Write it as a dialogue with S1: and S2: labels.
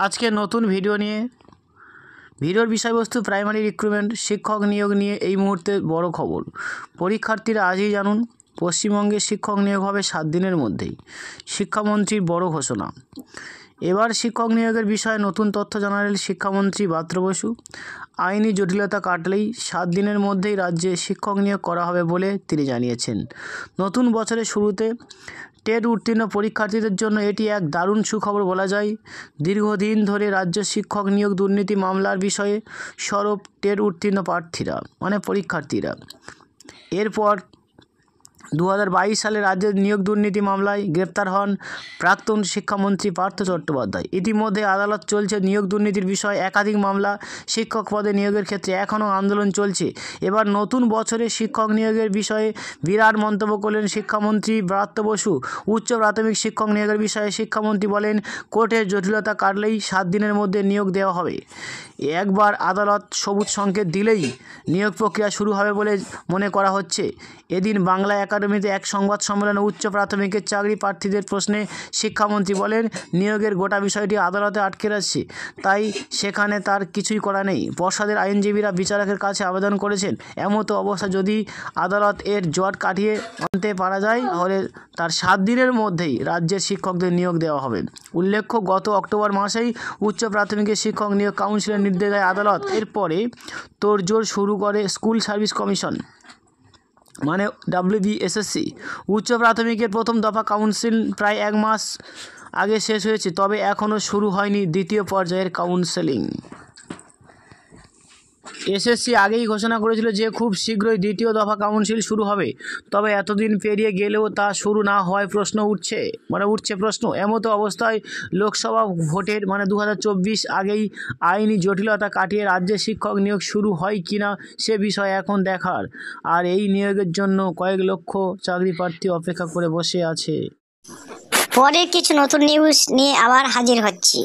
S1: আজকে নতুন ভিডিও নিয়ে ভিডিওর বিষয়বস্তু প্রাইমারি রিক্রুটমেন্ট শিক্ষক নিয়োগ নিয়ে এই মুহূর্তে বড় খবর। পরীক্ষার্থীরা আজই জানুন, পশ্চিমবঙ্গে শিক্ষক নিয়োগ হবে 7 দিনের মধ্যেই। শিক্ষামন্ত্রীর বড় ঘোষণা। এবার শিক্ষক নিয়োগের বিষয়ে নতুন তথ্য জানালেন শিক্ষামন্ত্রী ব্রাত্য বসু। আইনি জটিলতা কাটলেই 7 দিনের মধ্যেই রাজ্যে শিক্ষক নিয়োগ করা হবে বলে তিনি জানিয়েছেন। নতুন বছরের শুরুতে টেট উত্তীর্ণ পরীক্ষার্থীদের জন্য এটি এক দারুণ সুখবর বলা যায়। দীর্ঘদিন ধরে রাজ্য শিক্ষক নিয়োগ দুর্নীতি মামলার বিষয়ে সরব টেট উত্তীর্ণ প্রার্থীরা পরীক্ষার্থীরা। এরপর 2022 সালে রাজ্যের নিয়োগ দুর্নীতি মামলায় গ্রেপ্তার হন প্রাক্তন শিক্ষামন্ত্রী পার্থ চট্টোপাধ্যায়। ইতিমধ্যে আদালত চলছে নিয়োগ দুর্নীতির বিষয়ে একাধিক মামলা। শিক্ষক পদে নিয়োগের ক্ষেত্রে এখনও আন্দোলন চলছে। এবার নতুন বছরে শিক্ষক নিয়োগের বিষয়ে বিরাট মন্তব্য করলেন শিক্ষামন্ত্রী ব্রাত্য বসু। উচ্চ প্রাথমিক শিক্ষক নিয়োগের বিষয়ে শিক্ষামন্ত্রী বলেন, কোর্টের জটিলতা কাটলেই 7 দিনের মধ্যে নিয়োগ দেওয়া হবে। একবার আদালত সবুজ সংকেত দিলেই নিয়োগ প্রক্রিয়া শুরু হবে বলে মনে করা হচ্ছে। এদিন বাংলা একাডেমিতে এক সংবাদ সম্মেলনে উচ্চ প্রাথমিকের চাকরি প্রার্থীদের প্রশ্নে শিক্ষামন্ত্রী বলেন, নিয়োগের গোটা বিষয়টি আদালতে আটকে রয়েছে, তাই সেখানে তার কিছুই করা নেই। পর্ষদের আইনজীবীরা বিচারকের কাছে আবেদন করেছেন, এমতো অবস্থা যদি আদালত এর জট কাটিয়ে আনতে পারা যায় তাহলে তার 7 দিনের মধ্যেই রাজ্যের শিক্ষকদের নিয়োগ দেওয়া হবে। উল্লেখ্য, গত অক্টোবর মাসেই উচ্চ প্রাথমিকের শিক্ষক নিয়োগ কাউন্সিলের নির্দেশ দেয় আদালত। এরপরে তোড়জোড় শুরু করে স্কুল সার্ভিস কমিশন WBSSC। উচ্চ প্রাথমিকের প্রথম দফা কাউন্সিল প্রায় 1 মাস আগে শেষ হয়েছে, তবে এখনও শুরু হয়নি দ্বিতীয় পর্যায়ের কাউন্সেলিং। এসএসসি আগেই ঘোষণা করেছিল যে খুব শীঘ্রই দ্বিতীয় দফা কাউন্সিল শুরু হবে, তবে এতদিন পেরিয়ে গেলেও তা শুরু না হওয়ায় উঠছে প্রশ্ন। এমতো অবস্থায় লোকসভা ভোটের 2024 আগেই আইনি জটিলতা কাটিয়ে রাজ্যে শিক্ষক নিয়োগ শুরু হয় কিনা সে বিষয়ে এখন দেখার। আর এই নিয়োগের জন্য কয়েক লক্ষ চাকরি প্রার্থী অপেক্ষা করে বসে আছে।
S2: পরে কিছু নতুন নিউজ নিয়ে আবার হাজির হচ্ছি।